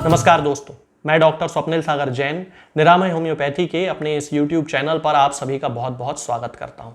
नमस्कार दोस्तों, मैं डॉक्टर स्वप्निल सागर जैन निरामय होम्योपैथी के अपने इस YouTube चैनल पर आप सभी का बहुत बहुत स्वागत करता हूं।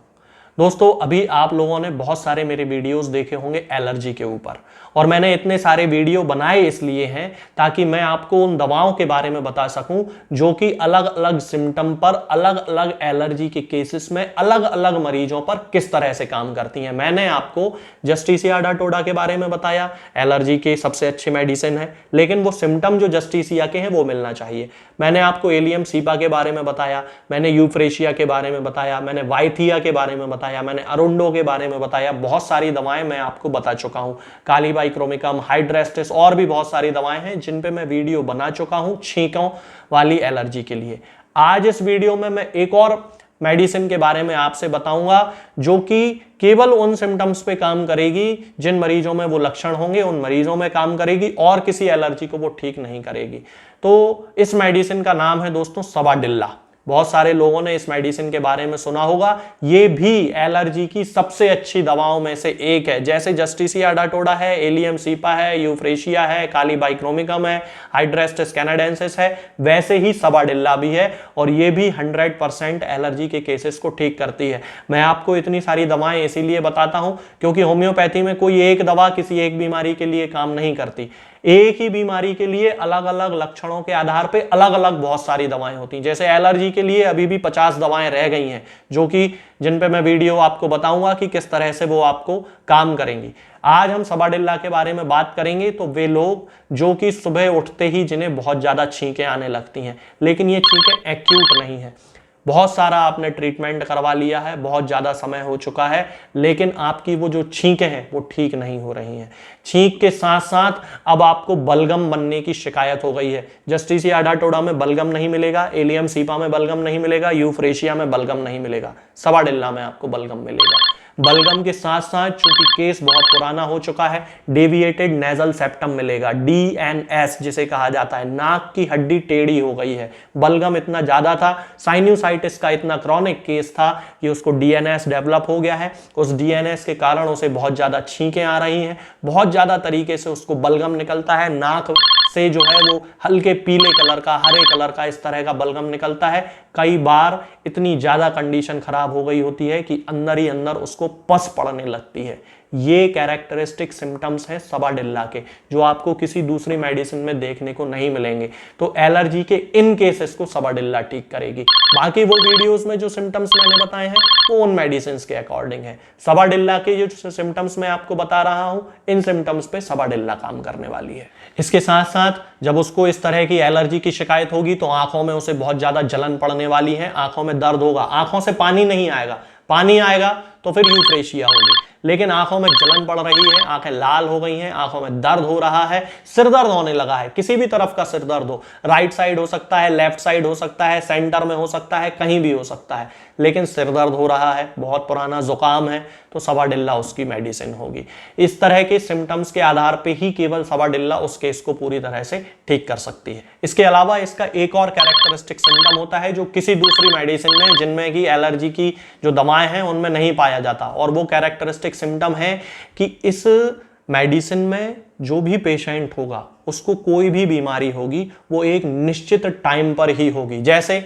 दोस्तों, अभी आप लोगों ने बहुत सारे मेरे वीडियोस देखे होंगे एलर्जी के ऊपर, और मैंने इतने सारे वीडियो बनाए इसलिए हैं ताकि मैं आपको उन दवाओं के बारे में बता सकूं जो कि अलग अलग सिम्टम पर, अलग अलग एलर्जी के केसेस में, अलग अलग मरीजों पर किस तरह से काम करती हैं। मैंने आपको जस्टिसिया अडाटोडा के बारे में बताया, एलर्जी के सबसे अच्छे मेडिसिन है, लेकिन वो सिम्टम जो जस्टिसिया के हैं वो मिलना चाहिए। मैंने आपको एलियम सीपा के बारे में बताया, मैंने यूफ्रेशिया के बारे में बताया, मैंने वाइथिया के बारे में बताया, मैंने अरुंडो के बारे में बताया। बहुत सारी दवाएं मैं आपको बता चुका हूं, कालीबाइक्रोमिकम, हाइड्रेस्टिस, और भी बहुत सारी दवाएं हैं जिन पे मैं वीडियो बना चुका हूं छींकों वाली एलर्जी के लिए। आज इस वीडियो में मैं एक और मेडिसिन के बारे में आपसे बताऊंगा जो कि केवल उन सिम्टम्स पे काम करेगी जिन मरीजों में वो लक्षण होंगे, उन मरीजों में काम करेगी, और किसी एलर्जी को वो ठीक नहीं करेगी। तो इस मेडिसिन का नाम है दोस्तों सवाडिल्ला। बहुत सारे लोगों ने इस मेडिसिन के बारे में सुना होगा। ये भी एलर्जी की सबसे अच्छी दवाओं में से एक है। जैसे जस्टिसिया अडाटोडा है, एलियम सीपा है, यूफ्रेशिया है, कालीबाइक्रोमिकम है, हाइड्रेस्टिस कैनाडेंसिस है, वैसे ही सवाडिल्ला भी है, और ये भी 100% एलर्जी के केसेस को ठीक करती है। मैं आपको इतनी सारी दवाएं इसीलिए बताता हूं क्योंकि होम्योपैथी में कोई एक दवा किसी एक बीमारी के लिए काम नहीं करती। एक ही बीमारी के लिए अलग अलग लक्षणों के आधार पे अलग अलग बहुत सारी दवाएं होती हैं। जैसे एलर्जी के लिए अभी भी 50 दवाएं रह गई हैं जो कि जिन पे मैं वीडियो आपको बताऊंगा कि किस तरह से वो आपको काम करेंगी। आज हम सवाडिल्ला के बारे में बात करेंगे। तो वे लोग जो कि सुबह उठते ही जिन्हें बहुत ज्यादा छींकें आने लगती हैं, लेकिन ये छींकें एक्यूट नहीं है, बहुत सारा आपने ट्रीटमेंट करवा लिया है, बहुत ज़्यादा समय हो चुका है, लेकिन आपकी वो जो छींकें हैं वो ठीक नहीं हो रही हैं। छींक के साथ साथ अब आपको बलगम बनने की शिकायत हो गई है। जस्टिसिया अडाटोडा में बलगम नहीं मिलेगा, एलियम सीपा में बलगम नहीं मिलेगा, यूफ्रेशिया में बलगम नहीं मिलेगा, सवाडिल्ला में आपको बलगम मिलेगा। बलगम के साथ साथ चूंकि केस बहुत पुराना हो चुका है, डेविएटेड नेजल सेप्टम मिलेगा, DNS जिसे कहा जाता है, नाक की हड्डी टेढ़ी हो गई है। बलगम इतना ज्यादा था, साइनोसाइटिस का इतना क्रॉनिक केस था कि उसको DNS डेवलप हो गया है। उस DNS के कारण उसे बहुत ज्यादा छींकें आ रही हैं, बहुत ज्यादा तरीके से उसको बलगम निकलता है, नाक से जो है वो हल्के पीले कलर का, हरे कलर का इस तरह का बलगम निकलता है। कई बार इतनी ज्यादा कंडीशन खराब हो गई होती है कि अंदर ही अंदर उसको पस पड़ने लगती है। ये कैरेक्टरिस्टिक सिम्टम्स हैं सवाडिल्ला के, जो आपको किसी दूसरी मेडिसिन में देखने को नहीं मिलेंगे। तो एलर्जी के इन केसेस को सवाडिल्ला ठीक करेगी। बाकी वो वीडियोस में जो सिम्टम्स मैंने बताए हैं वो उन मेडिसिन के अकॉर्डिंग है। सवाडिल्ला के जो सिम्टम्स मैं आपको बता रहा हूं, इन सिम्टम्स पे सवाडिल्ला काम करने वाली है। इसके साथ साथ जब उसको इस तरह की एलर्जी की शिकायत होगी तो आंखों में उसे बहुत ज्यादा जलन पड़ने वाली है, आंखों में दर्द होगा, आंखों से पानी नहीं आएगा, पानी आएगा तो फिर यूफ्रेशिया होगी, लेकिन आंखों में जलन पड़ रही है, आंखें लाल हो गई हैं, आंखों में दर्द हो रहा है, सिर दर्द होने लगा है, किसी भी तरफ का सिर दर्द हो, राइट साइड हो सकता है, लेफ्ट साइड हो सकता है, सेंटर में हो सकता है, कहीं भी हो सकता है, लेकिन सिर दर्द हो रहा है, बहुत पुराना जुकाम है, तो सवाडिल्ला उसकी मेडिसिन होगी। इस तरह के सिम्टम्स के आधार पे ही केवल सवाडिल्ला उस केस को पूरी तरह से ठीक कर सकती है। इसके अलावा इसका एक और कैरेक्टरिस्टिक सिम्टम होता है जो किसी दूसरी मेडिसिन में, जिनमें की एलर्जी की जो दवाएं हैं उनमें नहीं पाया जाता, और वो कैरेक्टरिस्टिक सिम्टम है कि इस मेडिसिन में जो भी पेशेंट होगा, उसको कोई भी बीमारी होगी, वो एक निश्चित टाइम पर ही होगी। जैसे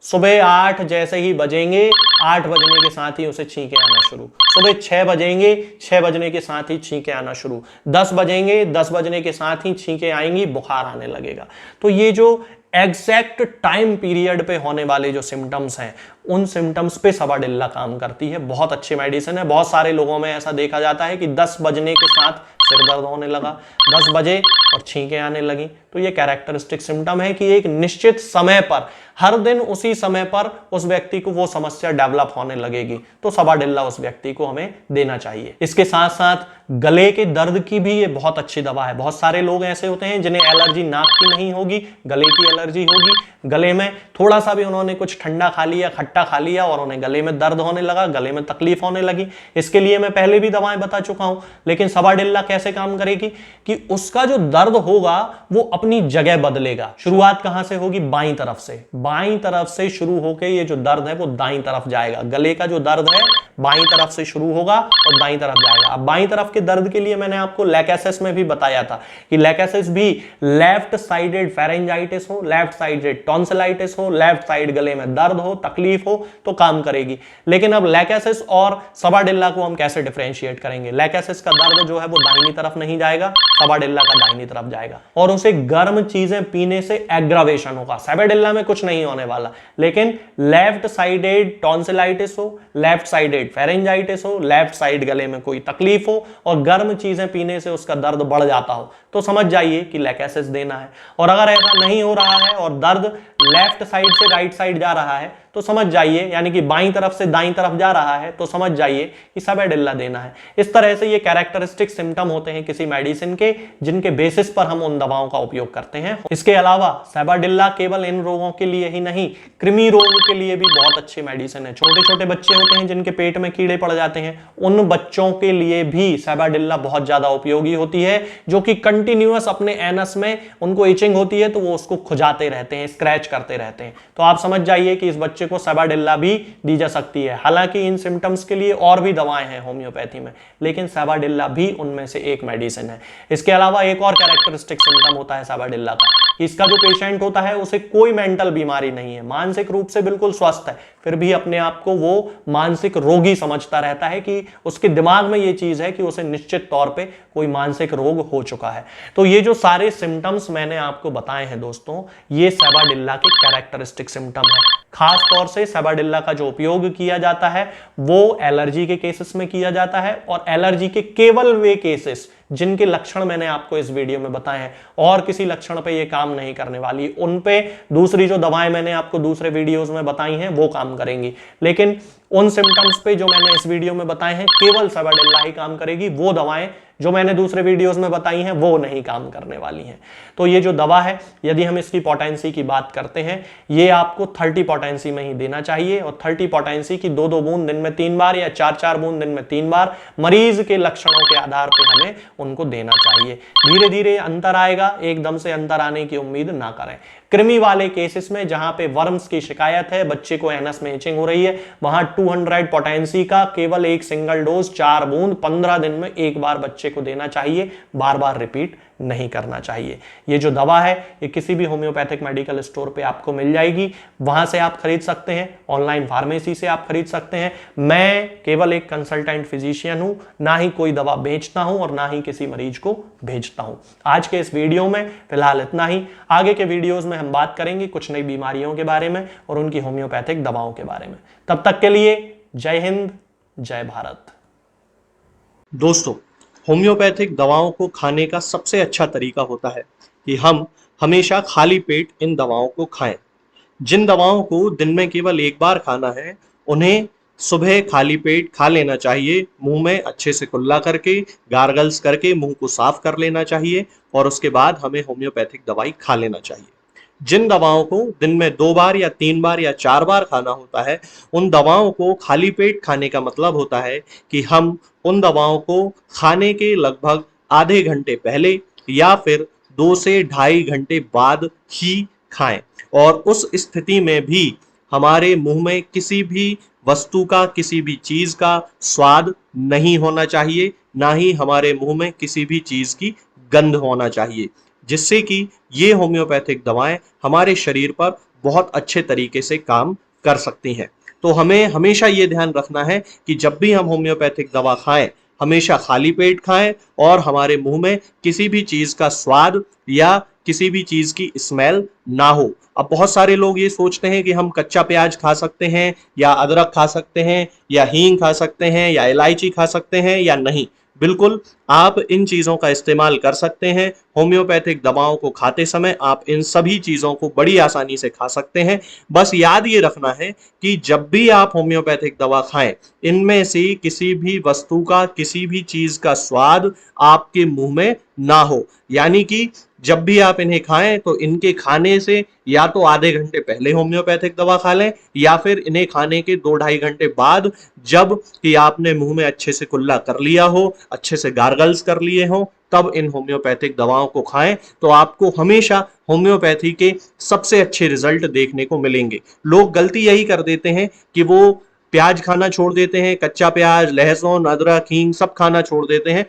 सुबह 8 जैसे ही बजेंगे, 8 बजने के साथ ही उसे छींकें आना शुरू, सुबह 6 बजेंगे, 6 बजने के साथ ही छींकें आना शुरू, 10 बजेंगे, 10 बजने के साथ ही छींकें आएंगी, बुखार आने लगेगा। तो ये जो एग्जैक्ट टाइम पीरियड पे होने वाले जो सिम्टम्स हैं, उन सिम्टम्स पे सवाडिल्ला काम करती है। बहुत अच्छी मेडिसिन है। बहुत सारे लोगों में ऐसा देखा जाता है कि 10 बजने के साथ सिर दर्द होने लगा, 10 बजे और छींकें आने लगी। तो ये कैरेक्टरिस्टिक सिम्टम है कि एक निश्चित समय पर, हर दिन उसी समय पर उस व्यक्ति को वो समस्या डेवलप होने लगेगी, तो सवाडिल्ला उस व्यक्ति को हमें देना चाहिए। इसके साथ साथ गले के दर्द की भी ये बहुत अच्छी दवा है। बहुत सारे लोग ऐसे होते हैं जिन्हें एलर्जी नाक की नहीं होगी, गले की एलर्जी होगी, गले में थोड़ा सा भी उन्होंने कुछ ठंडा खा लिया, खट्टा खा लिया, और उन्हें गले में दर्द होने लगा, गले में तकलीफ होने लगी। इसके लिए मैं पहले भी दवाएं बता चुका हूं, लेकिन सवाडिल्ला कैसे काम करेगी कि उसका जो दर्द होगा वो अपनी जगह बदलेगा। शुरुआत कहां से होगी? बाईं तरफ से। बाईं तरफ से शुरू होकर ये जो दर्द है वो दाईं तरफ जाएगा। गले का जो दर्द है बाईं तरफ से शुरू होगा और दाईं तरफ जाएगा। अब बाईं तरफ के दर्द के लिए मैंने आपको लैकेसिस में भी बताया था कि लैकेसिस भी लेफ्ट साइडेड फेरेंजाइटिस हो, लेफ्ट साइडेड टॉन्सिलाइटिस हो, लेफ्ट साइड गले में दर्द हो, तकलीफ हो तो काम करेगी। लेकिन अब लैकेसिस और सबाडिल्ला को हम कैसे डिफरेंशिएट करेंगे? लैकेसिस का दर्द जो है वो दाहिनी तरफ नहीं जाएगा, सबाडिल्ला का दाहिनी तरफ जाएगा और उसे गर्म चीजें पीने से एग्रावेशन होगा। सबाडिल्ला में कुछ नहीं होने वाला, लेकिन लेफ्ट साइडेड टॉन्सिलाइटिस हो, लेफ्ट साइडेड फेरेंजाइटिस हो, लेफ्ट साइड गले में कोई तकलीफ हो और गर्म चीजें पीने से उसका दर्द बढ़ जाता हो तो समझ जाइए कि लैकेसिस देना है। और अगर ऐसा नहीं हो रहा है और दर्द लेफ्ट साइड से राइट साइड जा रहा है तो समझ जाइए, यानी कि बाईं तरफ से दाईं तरफ जा रहा है तो समझ जाइए कि सबाडिल्ला देना है। इस तरह से ये कैरेक्टरिस्टिक सिम्टम होते हैं किसी मेडिसिन के, जिनके बेसिस पर हम उन दवाओं का उपयोग करते हैं। इसके अलावा सबाडिल्ला केवल इन रोगों के लिए ही नहीं, कृमि रोग के लिए भी बहुत अच्छी मेडिसिन है। छोटे छोटे बच्चे होते हैं जिनके पेट में कीड़े पड़ जाते हैं, उन बच्चों के लिए भी सबाडिल्ला बहुत ज्यादा उपयोगी होती है, जो कि कंटिन्यूअस अपने एनस में उनको इचिंग होती है तो वो उसको खुजाते रहते हैं, स्क्रैच करते रहते हैं। तो आप समझ जाइए कि इस बच्चे को सबाडिल्ला भी दी जा सकती है। हालांकि इन सिम्टम्स के लिए और भी दवाएं हैं होम्योपैथी में, लेकिन सबाडिल्ला भी उनमें से एक मेडिसिन है। इसके अलावा एक और कैरेक्टरिस्टिक सिम्टम होता है सबाडिल्ला का, इसका जो पेशेंट होता है उसे कोई मेंटल बीमारी नहीं है, मानसिक रूप से बिल्कुल स्वस्थ है, फिर भी अपने आप को वो मानसिक रोगी समझता रहता है कि उसके दिमाग में ये चीज है कि उसे निश्चित तौर पे कोई मानसिक रोग हो चुका है। तो ये जो सारे सिम्टम्स मैंने आपको बताए हैं दोस्तों, ये सबाडिल्ला के कैरेक्टरिस्टिक सिम्टम है। खास तौर से सबाडिल्ला का जो उपयोग किया जाता है वो एलर्जी के केसेस में किया जाता है, और एलर्जी के केवल वे केसेस जिनके लक्षण मैंने आपको इस वीडियो में बताए हैं, और किसी लक्षण पे ये काम नहीं करने वाली, उन पे दूसरी जो दवाएं मैंने आपको दूसरे वीडियोस में बताई हैं वो काम करेंगी। लेकिन उन सिम्टम्स पे जो मैंने इस वीडियो में बताए हैं केवल सबाडिल्ला ही काम करेगी, वो दवाएं जो मैंने दूसरे वीडियोस में बताई हैं वो नहीं काम करने वाली हैं। तो ये जो दवा है, यदि हम इसकी पोटेंसी की बात करते हैं, ये आपको 30 पोटेंसी में ही देना चाहिए, और 30 पोटेंसी की 2-2 बूंद दिन में 3 बार या 4-4 बूंद दिन में 3 बार मरीज के लक्षणों के आधार पर हमें उनको देना चाहिए। धीरे धीरे अंतर आएगा, एकदम से अंतर आने की उम्मीद ना करें। कृमि वाले केसेस में जहां पे वर्म्स की शिकायत है, बच्चे को एनस में इचिंग हो रही है, वहां 200 पोटेंसी का केवल एक सिंगल डोज 4 बूंद 15 दिन में एक बार बच्चे को देना चाहिए, बार बार रिपीट नहीं करना चाहिए। ये जो दवा है ये किसी भी होम्योपैथिक मेडिकल स्टोर पे आपको मिल जाएगी, वहां से आप खरीद सकते हैं, ऑनलाइन फार्मेसी से आप खरीद सकते हैं। मैं केवल एक कंसल्टेंट फिजिशियन हूं, ना ही कोई दवा बेचता हूं और ना ही किसी मरीज को भेजता हूं। आज के इस वीडियो में फिलहाल इतना ही। आगे के वीडियोस में हम बात करेंगे कुछ नई बीमारियों के बारे में और उनकी होम्योपैथिक दवाओं के बारे में। तब तक के लिए जय हिंद, जय भारत। दोस्तों, होम्योपैथिक दवाओं को खाने का सबसे अच्छा तरीका होता है कि हम हमेशा खाली पेट इन दवाओं को खाएं। जिन दवाओं को दिन में केवल एक बार खाना है, उन्हें सुबह खाली पेट खा लेना चाहिए। मुंह में अच्छे से कुल्ला करके, गार्गल्स करके मुंह को साफ कर लेना चाहिए, और उसके बाद हमें होम्योपैथिक दवाई खा लेना चाहिए। जिन दवाओं को दिन में 2 बार या 3 बार या 4 बार खाना होता है, उन दवाओं को खाली पेट खाने का मतलब होता है कि हम उन दवाओं को खाने के लगभग आधे घंटे पहले या फिर 2 से ढाई घंटे बाद ही खाएं, और उस स्थिति में भी हमारे मुंह में किसी भी वस्तु का, किसी भी चीज का स्वाद नहीं होना चाहिए, ना ही हमारे मुंह में किसी भी चीज की गंध होना चाहिए, जिससे कि ये होम्योपैथिक दवाएं हमारे शरीर पर बहुत अच्छे तरीके से काम कर सकती हैं। तो हमें हमेशा ये ध्यान रखना है कि जब भी हम होम्योपैथिक दवा खाएं, हमेशा खाली पेट खाएं और हमारे मुंह में किसी भी चीज का स्वाद या किसी भी चीज की स्मेल ना हो। अब बहुत सारे लोग ये सोचते हैं कि हम कच्चा प्याज खा सकते हैं, या अदरक खा सकते हैं, या हींग खा सकते हैं, या इलायची खा सकते हैं, या नहीं। बिल्कुल, आप इन चीज़ों का इस्तेमाल कर सकते हैं। होम्योपैथिक दवाओं को खाते समय आप इन सभी चीज़ों को बड़ी आसानी से खा सकते हैं। बस याद ये रखना है कि जब भी आप होम्योपैथिक दवा खाएं, इनमें से किसी भी वस्तु का, किसी भी चीज़ का स्वाद आपके मुंह में ना हो। यानी कि जब भी आप इन्हें खाएं तो इनके खाने से या तो आधे घंटे पहले होम्योपैथिक दवा खा लें या फिर इन्हें खाने के 2-2.5 घंटे बाद, जब कि आपने मुंह में अच्छे से कुल्ला कर लिया हो, अच्छे से गार्गल्स कर लिए हो, तब इन होम्योपैथिक दवाओं को खाएं तो आपको हमेशा होम्योपैथी के सबसे अच्छे रिजल्ट देखने को मिलेंगे। लोग गलती यही कर देते हैं कि वो प्याज खाना छोड़ देते हैं, कच्चा प्याज, लहसुन, अदरक, हींग सब खाना छोड़ देते हैं।